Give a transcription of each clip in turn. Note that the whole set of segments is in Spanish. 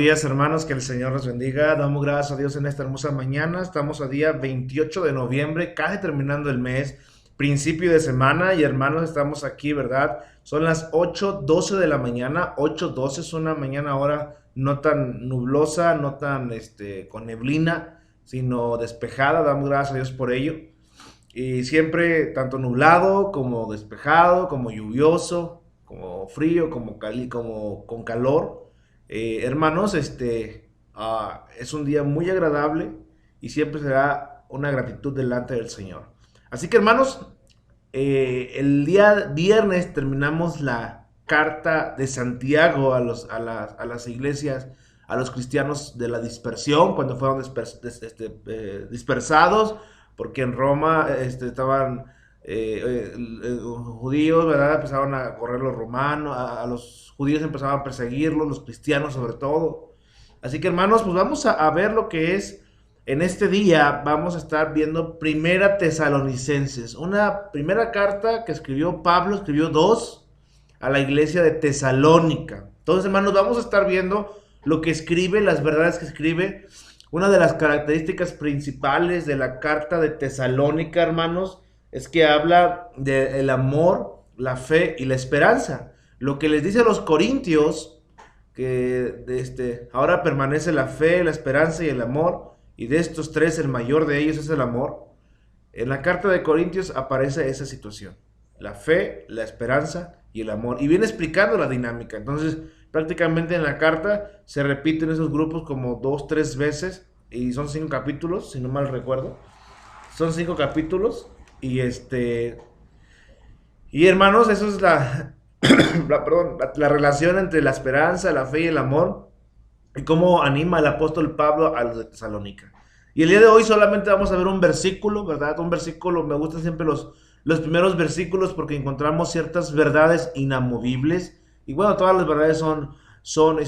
días, hermanos, que el Señor los bendiga. Damos gracias a Dios en esta hermosa mañana. Estamos a día 28 de noviembre, casi terminando el mes, principio de semana. Y hermanos, estamos aquí, ¿verdad? Son las 8:12 de la mañana. 8:12 es una mañana ahora no tan nublosa, no tan con neblina, sino despejada. Damos gracias a Dios por ello. Y siempre, tanto nublado como despejado, como lluvioso, como frío, como con calor. Hermanos, es un día muy agradable y siempre será una gratitud delante del Señor. Así que, hermanos, el día viernes terminamos la carta de Santiago a las iglesias, a los cristianos de la dispersión, cuando fueron dispersados, porque en Roma estaban judíos, ¿verdad? Empezaron a correr los romanos, a los judíos empezaban a perseguirlos, los cristianos sobre todo. Así que, hermanos, pues vamos a ver lo que es. En este día vamos a estar viendo Primera Tesalonicenses, una primera carta que escribió Pablo, escribió dos a la iglesia de Tesalónica. Entonces, hermanos, vamos a estar viendo lo que escribe, las verdades que escribe. Una de las características principales de la carta de Tesalónica, hermanos, es que habla del amor, la fe y la esperanza. Lo que les dice a los corintios, que ahora permanece la fe, la esperanza y el amor, y de estos tres el mayor de ellos es el amor. En la carta de Corintios aparece esa situación: la fe, la esperanza y el amor, y viene explicando la dinámica. Entonces, prácticamente en la carta se repiten esos grupos como 2, 3 veces, y son 5 capítulos, si no mal recuerdo. Son 5 capítulos, y hermanos, eso es la relación entre la esperanza, la fe y el amor, y cómo anima el apóstol Pablo a los de Tesalónica. Y el día de hoy solamente vamos a ver un versículo, ¿verdad? Un versículo, me gustan siempre los primeros versículos porque encontramos ciertas verdades inamovibles. Y bueno, todas las verdades son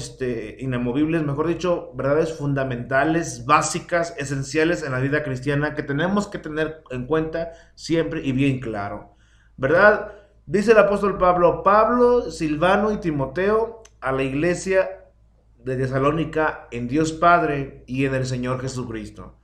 inamovibles, mejor dicho, verdades fundamentales, básicas, esenciales en la vida cristiana que tenemos que tener en cuenta siempre y bien claro, ¿verdad? Dice el apóstol Pablo: Pablo, Silvano y Timoteo, a la iglesia de Tesalónica, en Dios Padre y en el Señor Jesucristo.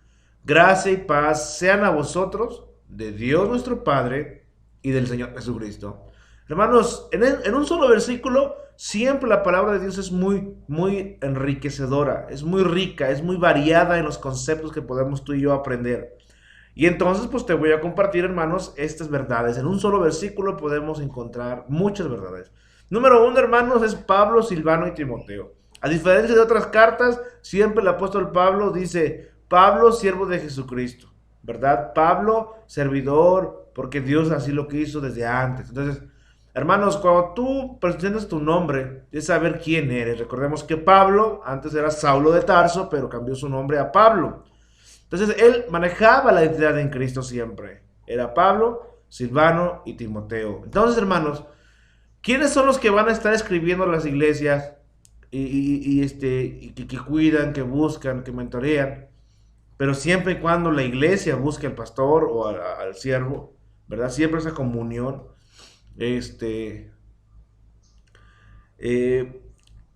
Gracia y paz sean a vosotros, de Dios nuestro Padre y del Señor Jesucristo. Hermanos, en un solo versículo, siempre la palabra de Dios es muy, muy enriquecedora, es muy rica, es muy variada en los conceptos que podemos tú y yo aprender. Y entonces, pues te voy a compartir, hermanos, estas verdades. En un solo versículo podemos encontrar muchas verdades. Número uno, hermanos, es Pablo, Silvano y Timoteo. A diferencia de otras cartas, siempre el apóstol Pablo dice: Pablo, siervo de Jesucristo, ¿verdad? Pablo, servidor, porque Dios así lo quiso desde antes. Entonces, hermanos, cuando tú presentas tu nombre, es saber quién eres. Recordemos que Pablo antes era Saulo de Tarso, pero cambió su nombre a Pablo. Entonces, él manejaba la identidad en Cristo siempre. Era Pablo, Silvano y Timoteo. Entonces, hermanos, ¿quiénes son los que van a estar escribiendo las iglesias y que cuidan, que buscan, que mentorean? Pero siempre y cuando la iglesia busque al pastor o al siervo, ¿verdad? Siempre esa comunión. Este, eh,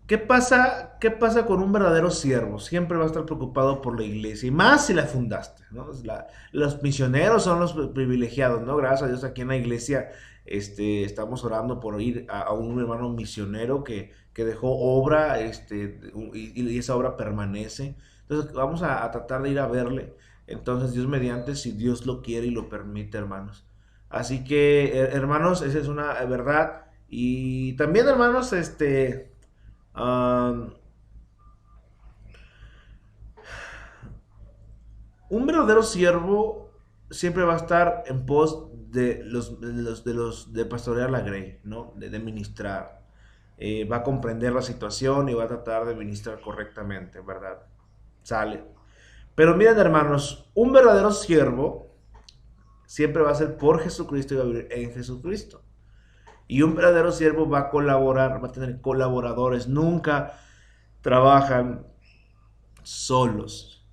¿Qué pasa con un verdadero siervo? Siempre va a estar preocupado por la iglesia, y más si la fundaste, ¿no? Los misioneros son los privilegiados, ¿no? Gracias a Dios aquí en la iglesia estamos orando por ir a un hermano misionero que dejó obra, y esa obra permanece. Entonces vamos a tratar de ir a verle. Entonces, Dios mediante, si Dios lo quiere y lo permite, hermanos. Así que, hermanos, esa es una verdad. Y también, hermanos, Um, un verdadero siervo siempre va a estar en pos de pastorear la grey, ¿no? De ministrar. Va a comprender la situación y va a tratar de ministrar correctamente, ¿verdad? Sale. Pero miren, hermanos, un verdadero siervo siempre va a ser por Jesucristo y va a vivir en Jesucristo. Y un verdadero siervo va a colaborar, va a tener colaboradores, nunca trabajan solos.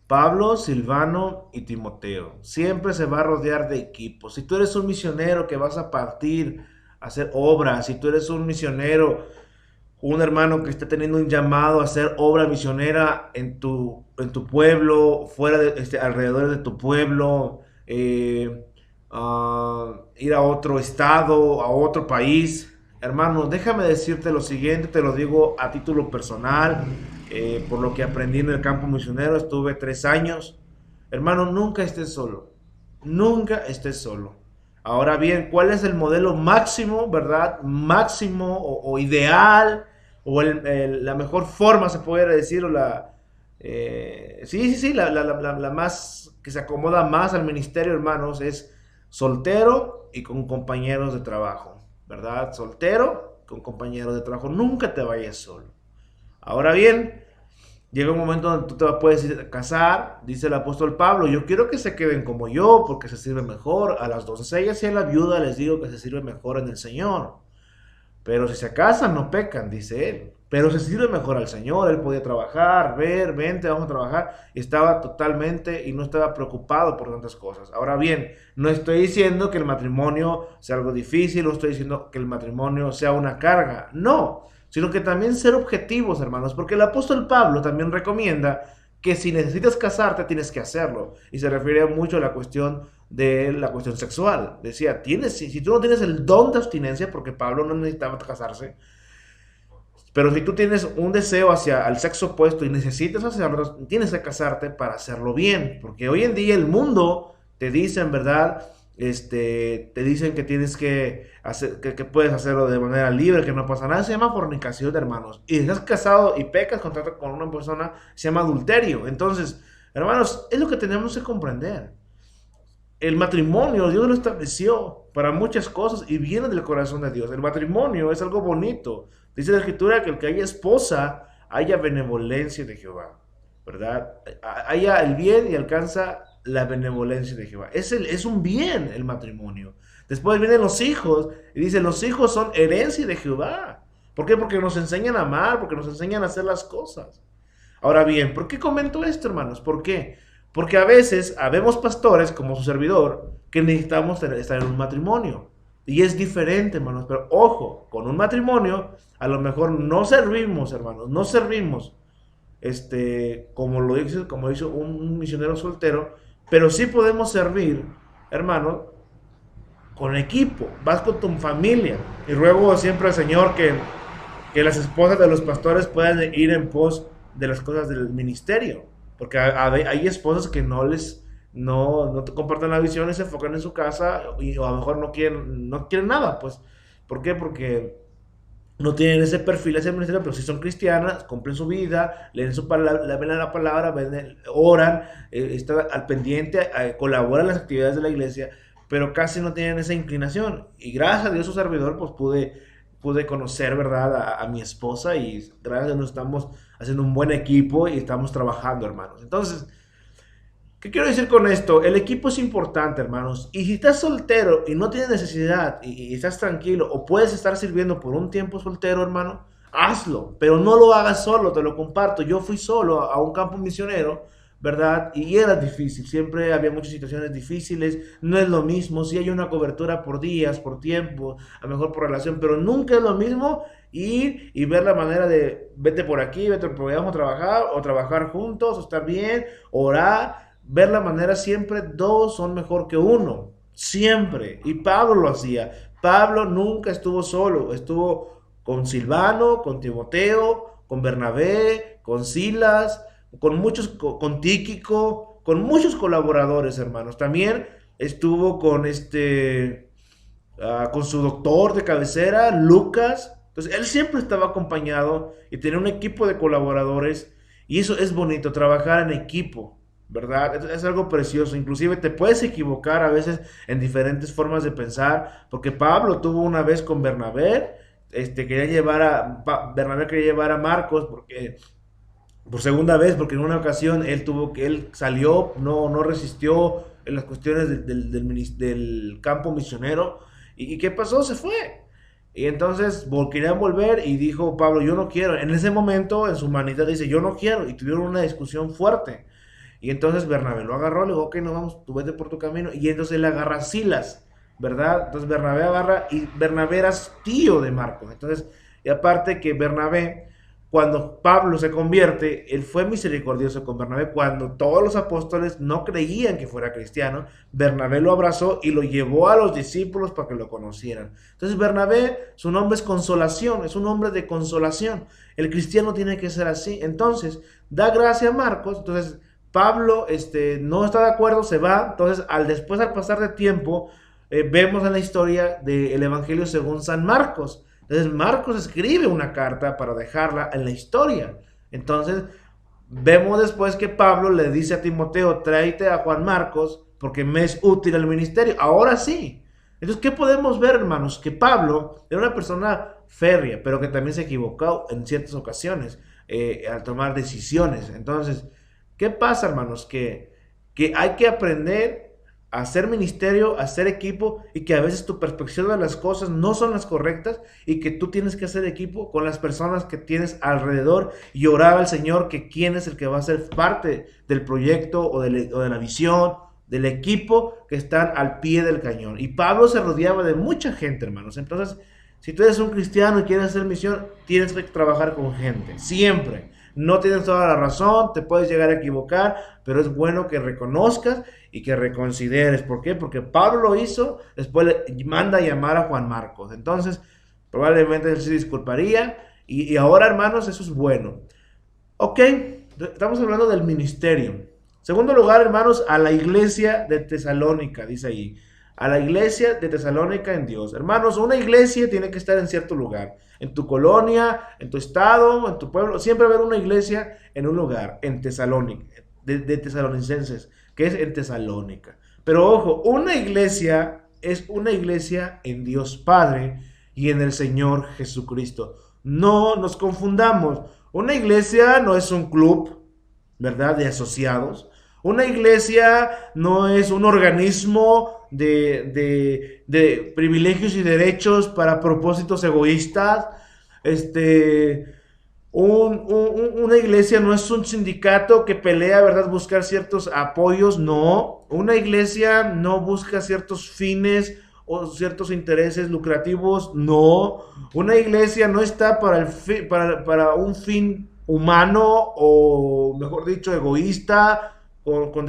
Pablo, Silvano y Timoteo. Siempre se va a rodear de equipos. Si tú eres un misionero que vas a partir a hacer obras, si tú eres un misionero un hermano que esté teniendo un llamado a hacer obra misionera en tu pueblo, fuera de, alrededor de tu pueblo, ir a otro estado, a otro país. Hermano, déjame decirte lo siguiente, te lo digo a título personal, por lo que aprendí en el campo misionero, estuve 3 años. Hermano, nunca estés solo, nunca estés solo. Ahora bien, ¿cuál es el modelo máximo, verdad? Máximo o ideal, o la mejor forma, se puede decir, o sí, la más, que se acomoda más al ministerio, hermanos, es soltero y con compañeros de trabajo, ¿verdad? Soltero con compañeros de trabajo, nunca te vayas solo. Ahora bien, llega un momento donde tú te puedes ir a casar, dice el apóstol Pablo, yo quiero que se queden como yo, porque se sirve mejor. A las doncellas y a la viuda les digo que se sirve mejor en el Señor. Pero si se casan, no pecan, dice él. Pero se sirve mejor al Señor. Él podía trabajar, ver, vente, vamos a trabajar. Y estaba totalmente y no estaba preocupado por tantas cosas. Ahora bien, no estoy diciendo que el matrimonio sea algo difícil, no estoy diciendo que el matrimonio sea una carga. No, sino que también ser objetivos, hermanos. Porque el apóstol Pablo también recomienda que si necesitas casarte, tienes que hacerlo. Y se refiere mucho a la cuestión de la cuestión sexual. Decía, si tú no tienes el don de abstinencia, porque Pablo no necesitaba casarse, pero si tú tienes un deseo hacia el sexo opuesto y necesitas hacerlo, tienes que casarte para hacerlo bien. Porque hoy en día el mundo te dice, en verdad, te dicen que tienes que hacer, que puedes hacerlo de manera libre, que no pasa nada. Se llama fornicación, hermanos. Y si estás casado y pecas con una persona, se llama adulterio. Entonces, hermanos, es lo que tenemos que comprender. El matrimonio, Dios lo estableció para muchas cosas y viene del corazón de Dios. El matrimonio es algo bonito. Dice la Escritura que el que haya esposa, haya benevolencia de Jehová, ¿verdad? Haya el bien y alcanza la benevolencia de Jehová. Es un bien el matrimonio. Después vienen los hijos y dice, los hijos son herencia de Jehová. ¿Por qué? Porque nos enseñan a amar, porque nos enseñan a hacer las cosas. Ahora bien, ¿por qué comento esto, hermanos? ¿Por qué? Porque a veces habemos pastores, como su servidor, que necesitamos estar en un matrimonio. Y es diferente, hermanos. Pero ojo, con un matrimonio, a lo mejor no servimos, hermanos. No servimos, como dice un misionero soltero. Pero sí podemos servir, hermano, con equipo. Vas con tu familia. Y ruego siempre al Señor que las esposas de los pastores puedan ir en pos de las cosas del ministerio. Porque hay esposas que no te comparten la visión y se enfocan en su casa y o a lo mejor no quieren nada, pues. ¿Por qué? Porque no tienen ese perfil, ese ministerio, pero si son cristianas, cumplen su vida, leen ven la palabra, oran, están al pendiente, colaboran en las actividades de la iglesia, pero casi no tienen esa inclinación. Y gracias a Dios, su servidor, pues pude conocer, ¿verdad? A mi esposa y gracias a Dios nos estamos haciendo un buen equipo y estamos trabajando, hermanos. Entonces, ¿qué quiero decir con esto? El equipo es importante, hermanos. Y si estás soltero y no tienes necesidad y estás tranquilo o puedes estar sirviendo por un tiempo soltero, hermano, hazlo. Pero no lo hagas solo, te lo comparto. Yo fui solo a un campo misionero, ¿verdad? Y era difícil, siempre había muchas situaciones difíciles, no es lo mismo, si hay una cobertura por días, por tiempo, a lo mejor por relación, pero nunca es lo mismo ir y ver la manera de vete por aquí, vete por allá, vamos a trabajar, o trabajar juntos, o estar bien, orar, ver la manera siempre, dos son mejor que uno, siempre, y Pablo lo hacía. Pablo nunca estuvo solo, estuvo con Silvano, con Timoteo, con Bernabé, con Silas, con Tíquico, con muchos colaboradores, hermanos. También estuvo con con su doctor de cabecera, Lucas. Entonces, él siempre estaba acompañado y tenía un equipo de colaboradores. Y eso es bonito, trabajar en equipo, ¿verdad? Es algo precioso. Inclusive te puedes equivocar a veces en diferentes formas de pensar, porque Pablo tuvo una vez con Bernabé, Bernabé quería llevar a Marcos porque por segunda vez, porque en una ocasión él salió, no resistió en las cuestiones del campo misionero. ¿Y qué pasó? Se fue. Y entonces querían volver y dijo Pablo, yo no quiero. En ese momento, en su humanidad, dice, yo no quiero. Y tuvieron una discusión fuerte. Y entonces Bernabé lo agarró, le dijo, ok, no vamos, tú vete por tu camino. Y entonces él agarra a Silas, ¿verdad? Entonces Bernabé agarra, y Bernabé era tío de Marcos. Entonces Y aparte que Bernabé, cuando Pablo se convierte, él fue misericordioso con Bernabé. Cuando todos los apóstoles no creían que fuera cristiano, Bernabé lo abrazó y lo llevó a los discípulos para que lo conocieran. Entonces Bernabé, su nombre es consolación, es un hombre de consolación. El cristiano tiene que ser así. Entonces, da gracia a Marcos. Entonces, Pablo no está de acuerdo, se va. Entonces, al pasar de tiempo, vemos en la historia del Evangelio según San Marcos. Entonces Marcos escribe una carta para dejarla en la historia. Entonces vemos después que Pablo le dice a Timoteo, tráete a Juan Marcos porque me es útil al ministerio. Ahora sí. Entonces, ¿qué podemos ver, hermanos? Que Pablo era una persona férrea, pero que también se equivocó en ciertas ocasiones al tomar decisiones. Entonces, ¿qué pasa, hermanos? Que hay que aprender a hacer ministerio, a hacer equipo, y que a veces tu perspectiva de las cosas no son las correctas, y que tú tienes que hacer equipo con las personas que tienes alrededor y orar al Señor que quién es el que va a ser parte del proyecto o de la visión, del equipo que están al pie del cañón. Y Pablo se rodeaba de mucha gente, hermanos. Entonces, si tú eres un cristiano y quieres hacer misión, tienes que trabajar con gente, siempre. No tienes toda la razón, te puedes llegar a equivocar, pero es bueno que reconozcas y que reconsideres. ¿Por qué? Porque Pablo lo hizo, después le manda a llamar a Juan Marcos. Entonces, probablemente él se disculparía. Y ahora, hermanos, eso es bueno. Ok, estamos hablando del ministerio. Segundo lugar, hermanos, a la iglesia de Tesalónica, dice ahí. A la iglesia de Tesalónica en Dios. Hermanos, una iglesia tiene que estar en cierto lugar. En tu colonia, en tu estado, en tu pueblo. Siempre haber una iglesia en un lugar, en Tesalónica, de tesalonicenses, que es en Tesalónica. Pero ojo, una iglesia es una iglesia en Dios Padre y en el Señor Jesucristo. No nos confundamos. Una iglesia no es un club, ¿verdad?, de asociados. Una iglesia no es un organismo de privilegios y derechos para propósitos egoístas. Una iglesia no es un sindicato que pelea, ¿verdad?, buscar ciertos apoyos. No, una iglesia no busca ciertos fines o ciertos intereses lucrativos. No, una iglesia no está para un fin humano, o mejor dicho, egoísta, con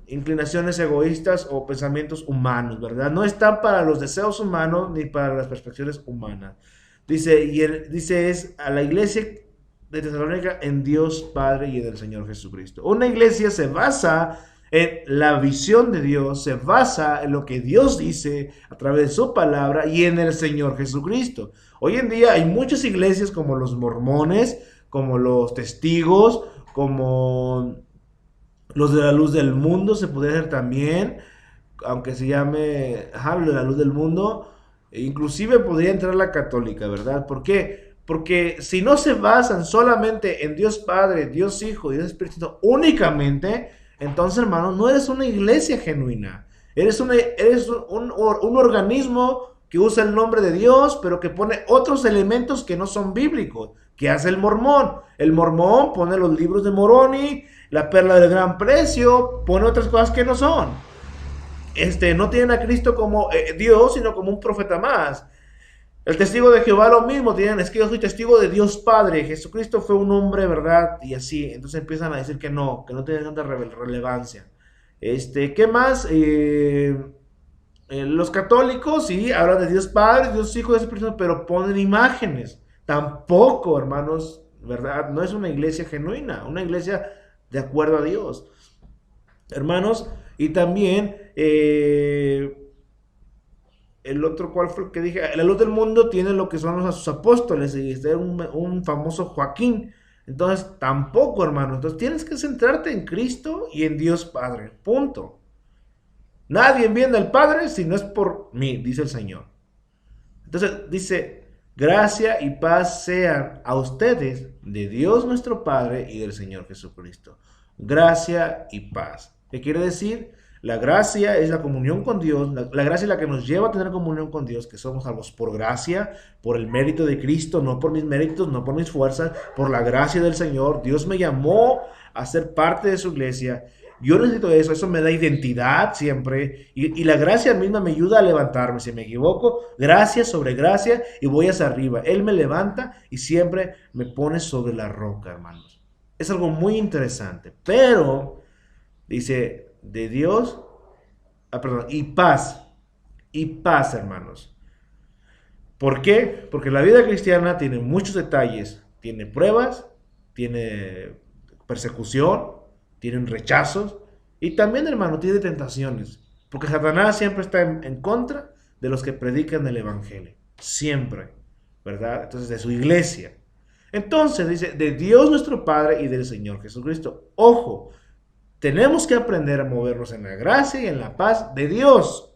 inclinaciones egoístas o pensamientos humanos, ¿verdad? No están para los deseos humanos ni para las perspectivas humanas. Dice es a la iglesia de Tesalónica en Dios Padre y en el Señor Jesucristo. Una iglesia se basa en la visión de Dios, se basa en lo que Dios dice a través de su palabra y en el Señor Jesucristo. Hoy en día hay muchas iglesias como los mormones, como los testigos, como los de la luz del mundo, se puede hacer también, aunque se llame de la luz del mundo. Inclusive podría entrar la católica, ¿verdad? ¿Por qué? Porque si no se basan solamente en Dios Padre, Dios Hijo y Dios Espíritu Santo únicamente, entonces, hermano, no eres una iglesia genuina. Eres un organismo que usa el nombre de Dios, pero que pone otros elementos que no son bíblicos. ¿Qué hace el mormón? El mormón pone los libros de Moroni, la perla del gran precio, pone otras cosas que no son. No tienen a Cristo como Dios, sino como un profeta más. El testigo de Jehová lo mismo, es que yo soy testigo de Dios Padre, Jesucristo fue un hombre, ¿verdad? Y así, entonces empiezan a decir que no tiene tanta relevancia. ¿Qué más? Los católicos, sí, hablan de Dios Padre, Dios Hijo, Dios Espíritu Santo, pero ponen imágenes. Tampoco, hermanos, ¿verdad? No es una iglesia genuina, una iglesia de acuerdo a Dios. Hermanos, y también el otro, ¿cuál fue el que dije? La luz del mundo tiene lo que son a sus apóstoles, y un famoso Joaquín. Entonces, tampoco, hermano. Entonces, tienes que centrarte en Cristo y en Dios Padre. Punto. Nadie viene al Padre si no es por mí, dice el Señor. Entonces, dice, gracia y paz sean a ustedes de Dios nuestro Padre y del Señor Jesucristo. Gracia y paz. ¿Qué quiere decir? La gracia es la comunión con Dios, la gracia es la que nos lleva a tener comunión con Dios, que somos salvos por gracia, por el mérito de Cristo, no por mis méritos, no por mis fuerzas, por la gracia del Señor. Dios me llamó a ser parte de su iglesia, Yo necesito eso, eso me da identidad siempre y la gracia misma me ayuda a levantarme. Si me equivoco, gracia sobre gracia y voy hacia arriba. Él me levanta y siempre me pone sobre la roca, hermanos. Es algo muy interesante, pero dice de Dios, perdón, y paz, hermanos. ¿Por qué? Porque la vida cristiana tiene muchos detalles, tiene pruebas, tiene persecución, tiene rechazos y también, hermano, tiene tentaciones. Porque Satanás siempre está en contra de los que predican el Evangelio. Siempre, ¿verdad? Entonces, de su iglesia. Entonces, dice, de Dios nuestro Padre y del Señor Jesucristo. Ojo, tenemos que aprender a movernos en la gracia y en la paz de Dios,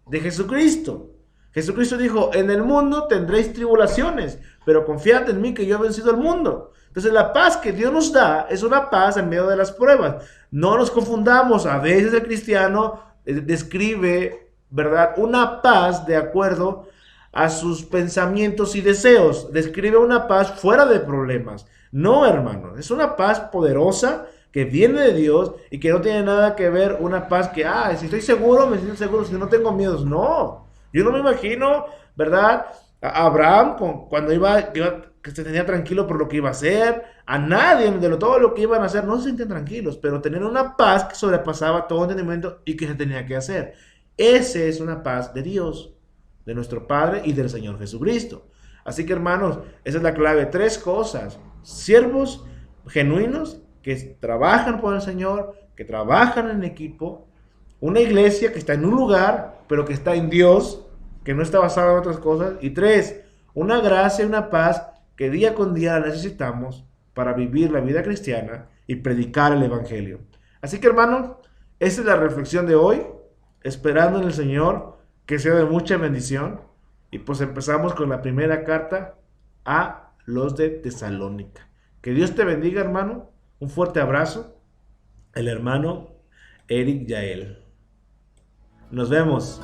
de Jesucristo. Jesucristo dijo, en el mundo tendréis tribulaciones, pero confiad en mí que yo he vencido al mundo. Entonces la paz que Dios nos da es una paz en medio de las pruebas. No nos confundamos, a veces el cristiano describe, ¿verdad?, una paz de acuerdo a sus pensamientos y deseos. Describe una paz fuera de problemas. No, hermano, es una paz poderosa que viene de Dios y que no tiene nada que ver una paz que, si estoy seguro, me siento seguro, si no tengo miedos. No, yo no me imagino, ¿verdad?, a Abraham cuando que se tenía tranquilo por lo que iba a hacer. A nadie de todo lo que iban a hacer no se sentían tranquilos, pero tenían una paz que sobrepasaba todo entendimiento y que se tenía que hacer. Esa es una paz de Dios, de nuestro Padre y del Señor Jesucristo. Así que, hermanos, esa es la clave. 3 cosas: siervos genuinos que trabajan por el Señor, que trabajan en equipo, una iglesia que está en un lugar, pero que está en Dios, que no está basada en otras cosas, y 3, una gracia y una paz que día con día necesitamos para vivir la vida cristiana y predicar el Evangelio. Así que, hermanos, esta es la reflexión de hoy, esperando en el Señor que sea de mucha bendición, y pues empezamos con la primera carta a los de Tesalónica. Que Dios te bendiga, hermano. Un fuerte abrazo, el hermano Eric Yael. Nos vemos.